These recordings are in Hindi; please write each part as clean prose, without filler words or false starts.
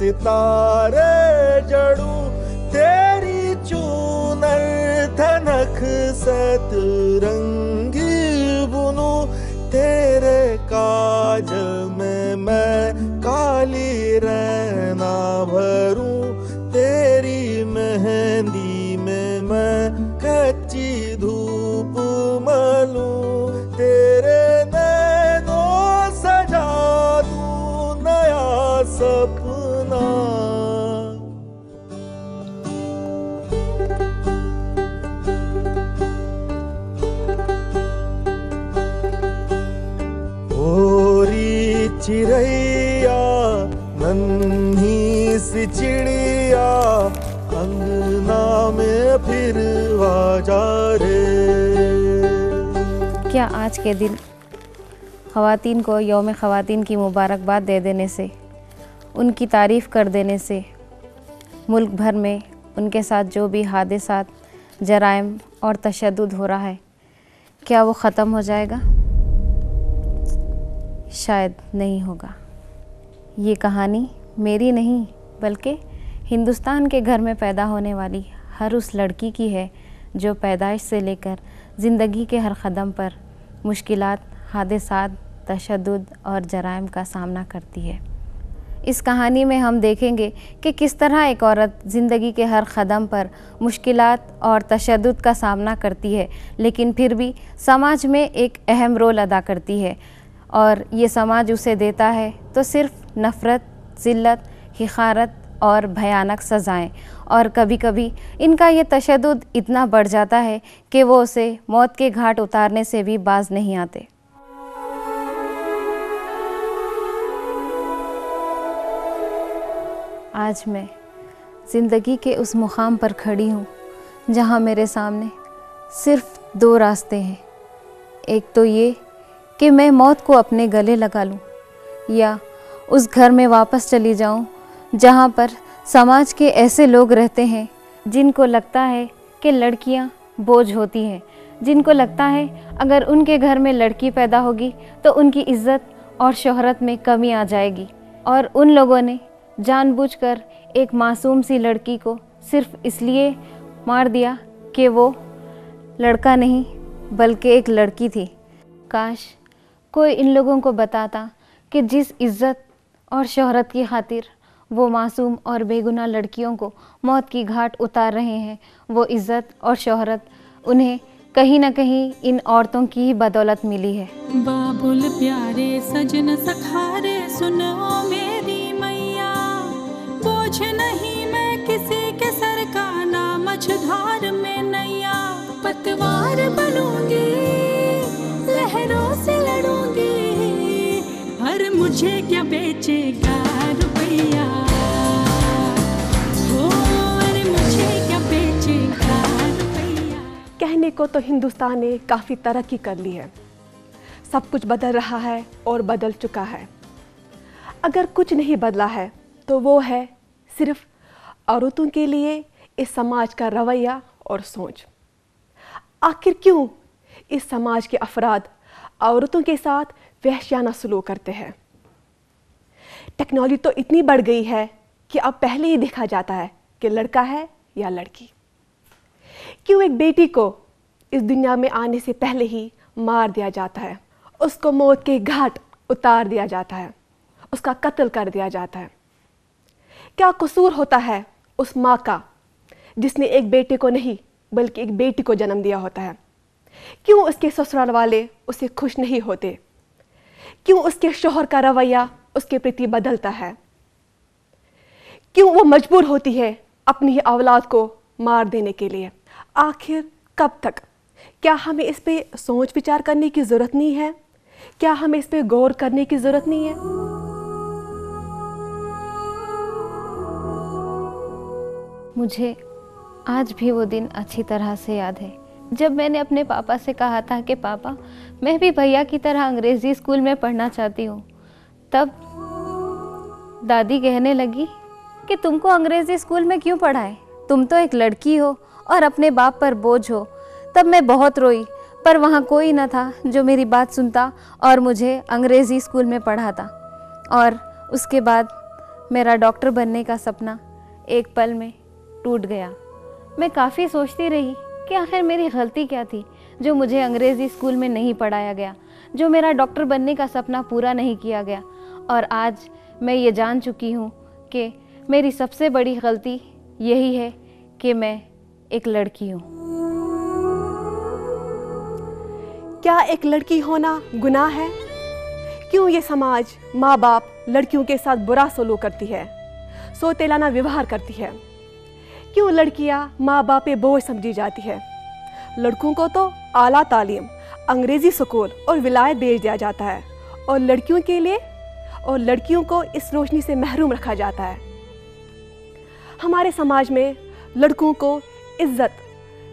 सितारे जड़ूं, तेरी चूनर धनक सतरंगी बुनूं, तेरे काज में मैं काली रहना भरूं, तेरी मेहंदी में मैं कच्ची धूप मलूं, तेरे नैनों सजा दूं नया सपना। ओरी चिड़ैया नन्ही सी चिड़िया, अंगना में फिर आ जा रे। क्या आज के दिन ख़वातीन को यौम ख़वातीन की मुबारकबाद दे देने से, उनकी तारीफ़ कर देने से मुल्क भर में उनके साथ जो भी हादसात, जराइम और तशद्दुद हो रहा है, क्या वो ख़त्म हो जाएगा? शायद नहीं होगा। ये कहानी मेरी नहीं बल्कि हिंदुस्तान के घर में पैदा होने वाली हर उस लड़की की है जो पैदाइश से लेकर ज़िंदगी के हर कदम पर मुश्किलात, हादसात, तशद्दुद और जराइम का सामना करती है। इस कहानी में हम देखेंगे कि किस तरह एक औरत ज़िंदगी के हर कदम पर मुश्किलात और तशद्दुद का सामना करती है, लेकिन फिर भी समाज में एक अहम रोल अदा करती है, और ये समाज उसे देता है तो सिर्फ़ नफ़रत, ज़िल्लत, हिक़ारत और भयानक सज़ाएं, और कभी कभी इनका ये तशद्दुद इतना बढ़ जाता है कि वो उसे मौत के घाट उतारने से भी बाज नहीं आते। आज मैं ज़िंदगी के उस मुकाम पर खड़ी हूँ जहाँ मेरे सामने सिर्फ़ दो रास्ते हैं। एक तो ये कि मैं मौत को अपने गले लगा लूँ, या उस घर में वापस चली जाऊँ जहाँ पर समाज के ऐसे लोग रहते हैं जिनको लगता है कि लड़कियाँ बोझ होती हैं, जिनको लगता है अगर उनके घर में लड़की पैदा होगी तो उनकी इज़्ज़त और शोहरत में कमी आ जाएगी, और उन लोगों ने जानबूझकर एक मासूम सी लड़की को सिर्फ़ इसलिए मार दिया कि वो लड़का नहीं बल्कि एक लड़की थी। काश कोई इन लोगों को बताता कि जिस इज़्ज़त और शोहरत की खातिर वो मासूम और बेगुनाह लड़कियों को मौत की घाट उतार रहे हैं, वो इज़्ज़त और शोहरत उन्हें कहीं ना कहीं इन औरतों की ही बदौलत मिली है। बाबुल प्यारे सजन सखारे सुनो मेरी मैया, बोझ नहीं मैं किसी के सर का, ना मझधार में नैया, पतवार बनूंगी लहरों से लड़ूंगी, हर मुझे क्या बेचेगा रुपया, हो अरे मुझे क्या बेचेगा रुपया। कहने को तो हिंदुस्तान ने काफ़ी तरक्की कर ली है, सब कुछ बदल रहा है और बदल चुका है। अगर कुछ नहीं बदला है तो वो है सिर्फ औरतों के लिए इस समाज का रवैया और सोच। आखिर क्यों इस समाज के अफराद औरतों के साथ वहशियाना सलूक करते हैं? टेक्नोलॉजी तो इतनी बढ़ गई है कि अब पहले ही देखा जाता है कि लड़का है या लड़की। क्यों एक बेटी को इस दुनिया में आने से पहले ही मार दिया जाता है, उसको मौत के घाट उतार दिया जाता है, उसका कत्ल कर दिया जाता है? क्या कसूर होता है उस माँ का जिसने एक बेटे को नहीं बल्कि एक बेटी को जन्म दिया होता है? क्यों उसके ससुराल वाले उसे खुश नहीं होते? क्यों उसके शौहर का रवैया उसके प्रति बदलता है? क्यों वो मजबूर होती है अपनी ही औलाद को मार देने के लिए? आखिर कब तक? क्या हमें इस पे सोच विचार करने की ज़रूरत नहीं है? क्या हमें इस पे गौर करने की ज़रूरत नहीं है? मुझे आज भी वो दिन अच्छी तरह से याद है जब मैंने अपने पापा से कहा था कि पापा मैं भी भैया की तरह अंग्रेज़ी स्कूल में पढ़ना चाहती हूँ। तब दादी कहने लगी कि तुमको अंग्रेज़ी स्कूल में क्यों पढ़ाएं, तुम तो एक लड़की हो और अपने बाप पर बोझ हो। तब मैं बहुत रोई, पर वहाँ कोई न था जो मेरी बात सुनता और मुझे अंग्रेज़ी स्कूल में पढ़ाता। और उसके बाद मेरा डॉक्टर बनने का सपना एक पल में टूट गया। मैं काफ़ी सोचती रही कि आखिर मेरी गलती क्या थी जो मुझे अंग्रेज़ी स्कूल में नहीं पढ़ाया गया, जो मेरा डॉक्टर बनने का सपना पूरा नहीं किया गया। और आज मैं ये जान चुकी हूँ कि मेरी सबसे बड़ी गलती यही है कि मैं एक लड़की हूँ। क्या एक लड़की होना गुनाह है? क्यों ये समाज, माँ बाप लड़कियों के साथ बुरा सलूक करती है, सोतेलाना व्यवहार करती है? क्यों लड़कियाँ माँ बाप पे बोझ समझी जाती है? लड़कों को तो आला तालीम, अंग्रेज़ी स्कूल और विलायत भेज दिया जाता है और लड़कियों को इस रोशनी से महरूम रखा जाता है। हमारे समाज में लड़कों को इज्जत,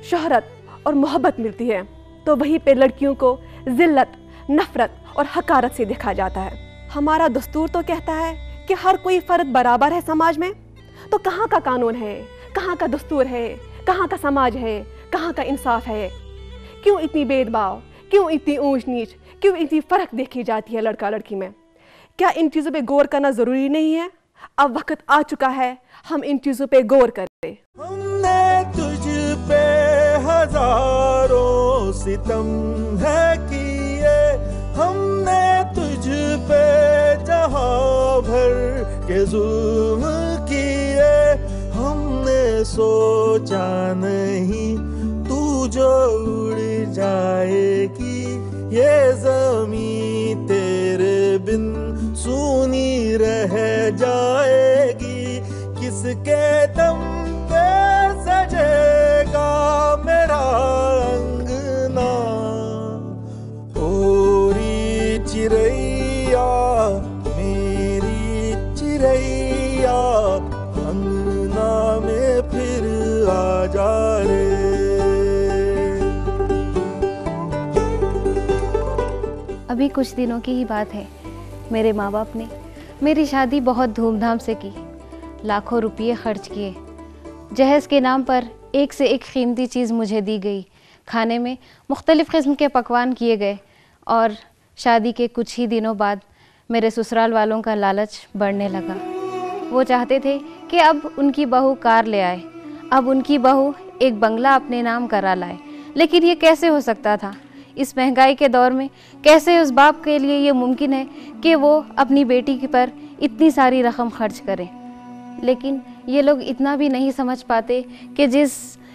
शोहरत और मोहब्बत मिलती है, तो वहीं पे लड़कियों को जिल्लत, नफरत और हकारत से देखा जाता है। हमारा दस्तूर तो कहता है कि हर कोई फ़र्द बराबर है समाज में, तो कहाँ का कानून है, कहाँ का दस्तूर है, कहाँ का समाज है, कहाँ का इंसाफ है? क्यों इतनी भेदभाव, क्यों इतनी ऊंच नीच, क्यों इतनी फ़र्क देखी जाती है लड़का लड़की में? क्या इन चीज़ों पे गौर करना ज़रूरी नहीं है? अब वक्त आ चुका है हम इन चीज़ों पे गौर करें। हमने तुझ पे हजारों सितम है किए, हमने तुझ पे जहां भर के जुल्म किए, हमने सोचा नहीं तू जो उड़ जाएगी, ये ज़मीं तेरे बिन सूनी रह जाएगी। किसके दम पे सजेगा मेरा अंगना, ओरी चिरैया मेरी चिरैया, अंगना में फिर आ जा रे। अभी कुछ दिनों की ही बात है, मेरे माँ बाप ने मेरी शादी बहुत धूमधाम से की, लाखों रुपये खर्च किए। जहेज़ के नाम पर एक से एक कीमती चीज़ मुझे दी गई, खाने में मुख्तलिफ़ किस्म के पकवान किए गए। और शादी के कुछ ही दिनों बाद मेरे ससुराल वालों का लालच बढ़ने लगा। वो चाहते थे कि अब उनकी बहू कार ले आए, अब उनकी बहू एक बंगला अपने नाम करा लाए। लेकिन ये कैसे हो सकता था? इस महंगाई के दौर में कैसे उस बाप के लिए ये मुमकिन है कि वो अपनी बेटी पर इतनी सारी रकम खर्च करें? लेकिन ये लोग इतना भी नहीं समझ पाते कि जिस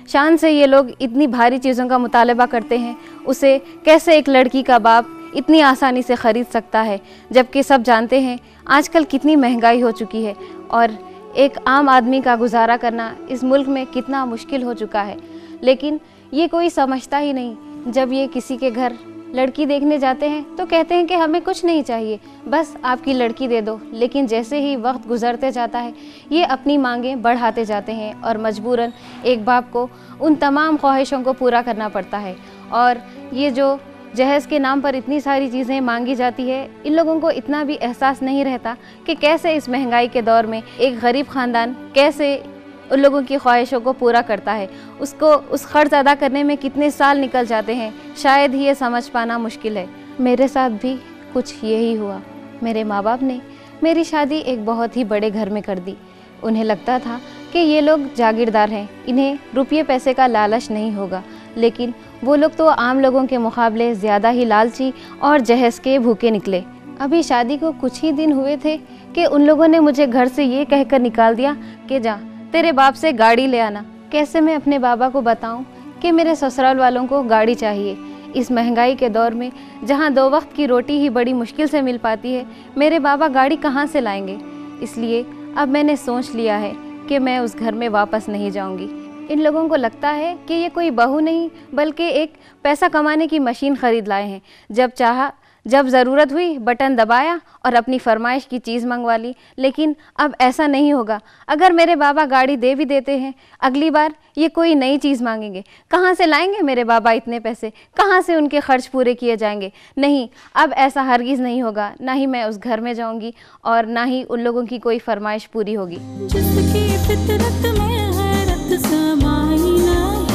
शान से ये लोग इतनी भारी चीज़ों का मुतालबा करते हैं, उसे कैसे एक लड़की का बाप इतनी आसानी से ख़रीद सकता है, जबकि सब जानते हैं आजकल कितनी महंगाई हो चुकी है और एक आम आदमी का गुजारा करना इस मुल्क में कितना मुश्किल हो चुका है। लेकिन ये कोई समझता ही नहीं। जब ये किसी के घर लड़की देखने जाते हैं तो कहते हैं कि हमें कुछ नहीं चाहिए, बस आपकी लड़की दे दो। लेकिन जैसे ही वक्त गुजरते जाता है, ये अपनी मांगें बढ़ाते जाते हैं और मजबूरन एक बाप को उन तमाम ख्वाहिशों को पूरा करना पड़ता है। और ये जो जहेज़ के नाम पर इतनी सारी चीज़ें मांगी जाती है, इन लोगों को इतना भी एहसास नहीं रहता कि कैसे इस महंगाई के दौर में एक गरीब ख़ानदान कैसे उन लोगों की ख्वाहिशों को पूरा करता है। उसको उस खर्च अदा करने में कितने साल निकल जाते हैं, शायद ही ये समझ पाना मुश्किल है। मेरे साथ भी कुछ यही हुआ। मेरे माँ बाप ने मेरी शादी एक बहुत ही बड़े घर में कर दी। उन्हें लगता था कि ये लोग जागीरदार हैं, इन्हें रुपये पैसे का लालच नहीं होगा। लेकिन वो लोग तो आम लोगों के मुकाबले ज़्यादा ही लालची और जहेज़ के भूखे निकले। अभी शादी को कुछ ही दिन हुए थे कि उन लोगों ने मुझे घर से ये कहकर निकाल दिया कि जा तेरे बाप से गाड़ी ले आना। कैसे मैं अपने बाबा को बताऊं कि मेरे ससुराल वालों को गाड़ी चाहिए? इस महंगाई के दौर में जहां 2 वक्त की रोटी ही बड़ी मुश्किल से मिल पाती है, मेरे बाबा गाड़ी कहां से लाएंगे? इसलिए अब मैंने सोच लिया है कि मैं उस घर में वापस नहीं जाऊंगी। इन लोगों को लगता है कि ये कोई बहू नहीं बल्कि एक पैसा कमाने की मशीन ख़रीद लाए हैं। जब चाहा, जब ज़रूरत हुई बटन दबाया और अपनी फरमाइश की चीज़ मंगवा ली। लेकिन अब ऐसा नहीं होगा। अगर मेरे बाबा गाड़ी दे भी देते हैं, अगली बार ये कोई नई चीज़ मांगेंगे। कहाँ से लाएंगे मेरे बाबा इतने पैसे? कहाँ से उनके खर्च पूरे किए जाएंगे? नहीं, अब ऐसा हरगिज़ नहीं होगा। ना ही मैं उस घर में जाऊंगी और ना ही उन लोगों की कोई फरमाइश पूरी होगी। जिसकी फितरत में हैरत समाई नहीं,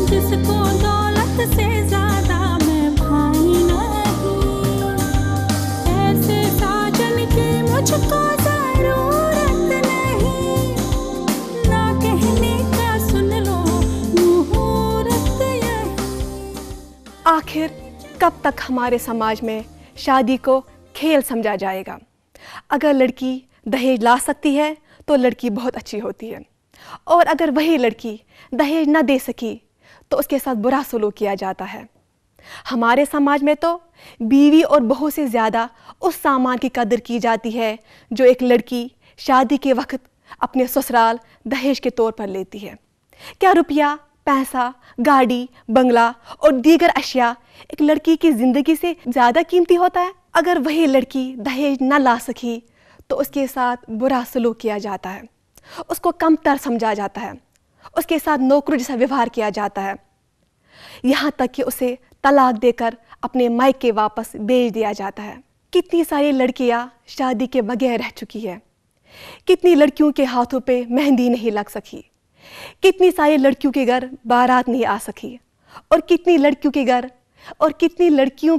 जिसको दौलत से ज़्यादा मैं भाई नहीं, ऐसे साजन की मुझको कब तक हमारे समाज में शादी को खेल समझा जाएगा। अगर लड़की दहेज ला सकती है तो लड़की बहुत अच्छी होती है, और अगर वही लड़की दहेज न दे सकी तो उसके साथ बुरा सलूक किया जाता है। हमारे समाज में तो बीवी और बहू से ज़्यादा उस सामान की कदर की जाती है जो एक लड़की शादी के वक्त अपने ससुराल दहेज के तौर पर लेती है। क्या रुपया, पैसा, गाड़ी, बंगला और दीगर अशिया एक लड़की की ज़िंदगी से ज़्यादा कीमती होता है? अगर वही लड़की दहेज न ला सकी तो उसके साथ बुरा सलूक किया जाता है, उसको कमतर समझा जाता है, उसके साथ नौकरों जैसा व्यवहार किया जाता है, यहाँ तक कि उसे तलाक देकर अपने मायके वापस भेज दिया जाता है। कितनी सारी लड़कियाँ शादी के बगैर रह चुकी है, कितनी लड़कियों के हाथों पे मेहंदी नहीं लग सकी, कितनी सारी लड़कियों के घर बारात नहीं आ सकी, और कितनी लड़कियों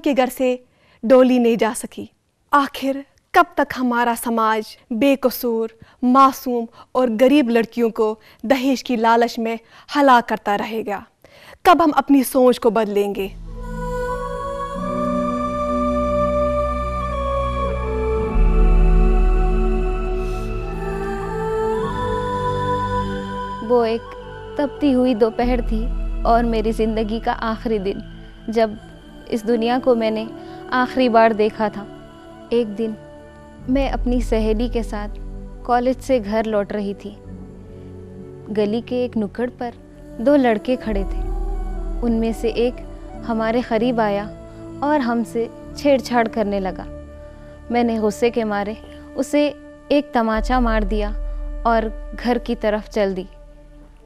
के घर से डोली नहीं जा सकी। आखिर कब तक हमारा समाज बेकसूर, मासूम और गरीब लड़कियों को दहेज की लालच में हला करता रहेगा? कब हम अपनी सोच को बदलेंगे? वो एक तपती हुई दोपहर थी और मेरी ज़िंदगी का आखिरी दिन, जब इस दुनिया को मैंने आखिरी बार देखा था। एक दिन मैं अपनी सहेली के साथ कॉलेज से घर लौट रही थी। गली के एक नुक्कड़ पर दो लड़के खड़े थे। उनमें से एक हमारे करीब आया और हमसे छेड़छाड़ करने लगा। मैंने गुस्से के मारे उसे एक तमाचा मार दिया और घर की तरफ चल दी।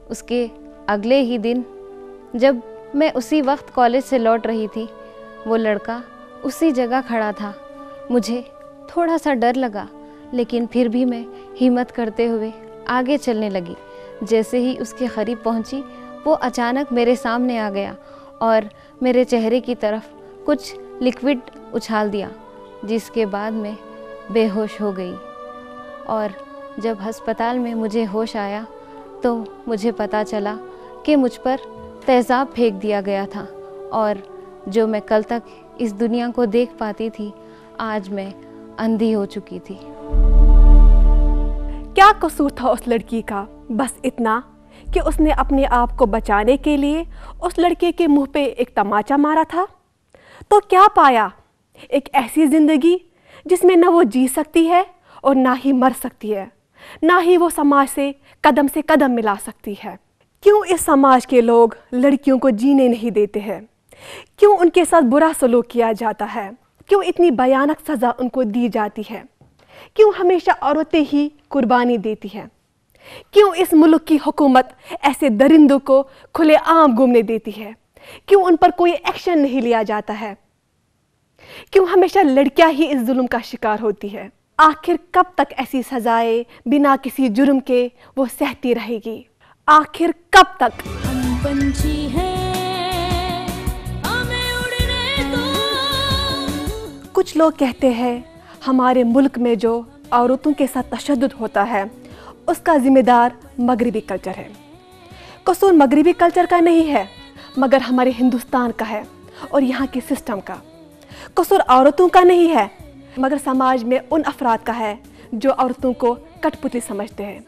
उसके अगले ही दिन जब मैं उसी वक्त कॉलेज से लौट रही थी, वो लड़का उसी जगह खड़ा था। मुझे थोड़ा सा डर लगा, लेकिन फिर भी मैं हिम्मत करते हुए आगे चलने लगी। जैसे ही उसके करीब पहुंची, वो अचानक मेरे सामने आ गया और मेरे चेहरे की तरफ कुछ लिक्विड उछाल दिया, जिसके बाद मैं बेहोश हो गई। और जब अस्पताल में मुझे होश आया तो मुझे पता चला कि मुझ पर तेज़ाब फेंक दिया गया था, और जो मैं कल तक इस दुनिया को देख पाती थी, आज मैं अंधी हो चुकी थी। क्या कसूर था उस लड़की का? बस इतना कि उसने अपने आप को बचाने के लिए उस लड़के के मुंह पे एक तमाचा मारा था। तो क्या पाया? एक ऐसी जिंदगी जिसमें न वो जी सकती है और ना ही मर सकती है, ना ही वो समाज से कदम मिला सकती है। क्यों इस समाज के लोग लड़कियों को जीने नहीं देते हैं? क्यों उनके साथ बुरा सलूक किया जाता है? क्यों इतनी भयानक सज़ा उनको दी जाती है? क्यों हमेशा औरतें ही कुर्बानी देती हैं? क्यों इस मुल्क की हुकूमत ऐसे दरिंदों को खुलेआम घूमने देती है? क्यों उन पर कोई एक्शन नहीं लिया जाता है? क्यों हमेशा लड़कियां ही इस जुल्म का शिकार होती है? आखिर कब तक ऐसी सजाएं बिना किसी जुर्म के वो सहती रहेगी? आखिर कब तक? हम पंछी हैं, हमें उड़ने दो। कुछ लोग कहते हैं हमारे मुल्क में जो औरतों के साथ तशद्दुद होता है उसका जिम्मेदार मगरिबी कल्चर है। कसूर मगरिबी कल्चर का नहीं है, मगर हमारे हिंदुस्तान का है और यहाँ के सिस्टम का। कसूर औरतों का नहीं है, मगर समाज में उन अफराद का है जो औरतों को कठपुतली समझते हैं।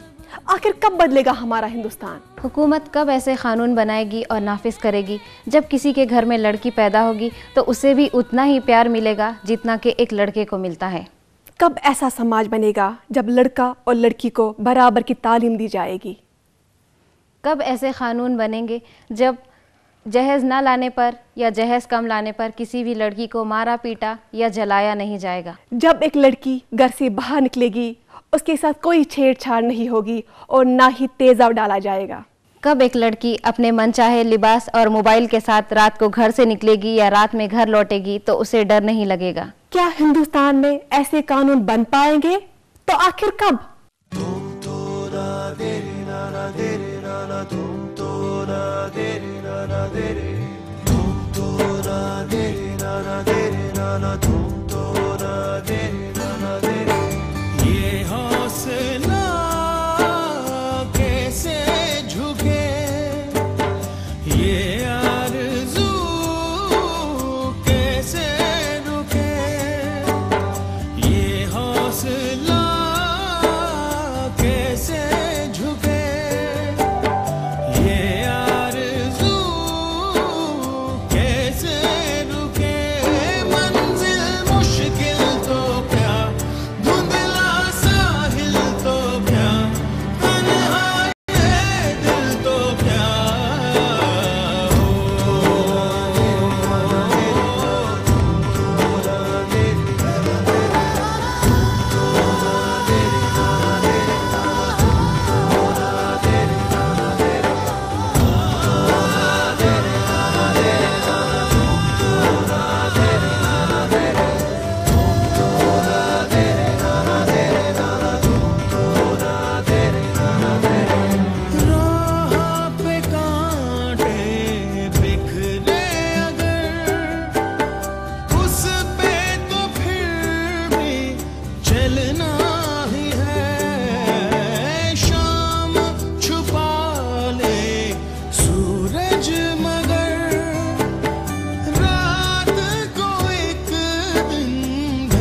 आखिर कब बदलेगा हमारा हिंदुस्तान? हुकूमत कब ऐसे कानून बनाएगी और नाफिज करेगी जब किसी के घर में लड़की पैदा होगी तो उसे भी उतना ही प्यार मिलेगा जितना कि एक लड़के को मिलता है? कब ऐसा समाज बनेगा जब लड़का और लड़की को बराबर की तालीम दी जाएगी? कब ऐसे कानून बनेंगे जब जहेज़ ना लाने पर या जहेज़ कम लाने पर किसी भी लड़की को मारा पीटा या जलाया नहीं जाएगा? जब एक लड़की घर से बाहर निकलेगी उसके साथ कोई छेड़छाड़ नहीं होगी और ना ही तेजाब डाला जाएगा? कब एक लड़की अपने मनचाहे लिबास और मोबाइल के साथ रात को घर से निकलेगी या रात में घर लौटेगी तो उसे डर नहीं लगेगा? क्या हिंदुस्तान में ऐसे कानून बन पाएंगे? तो आखिर कब? ये हौसला कैसे झुके, ये आरज़ू कैसे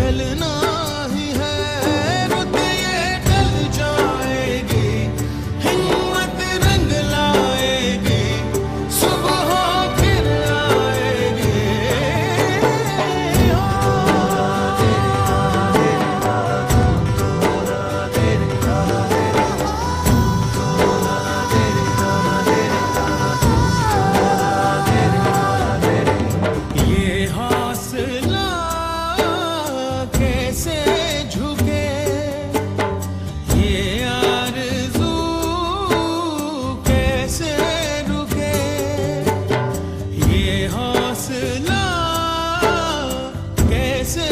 ढलना ही है, रुत ये ढल जाएगी, हिम्मत रंग लाएगी, सुबह फिर आएगी। ये हौसला कैसे झुके, ये आरज़ू कैसे रुके, ये हौसला कैसे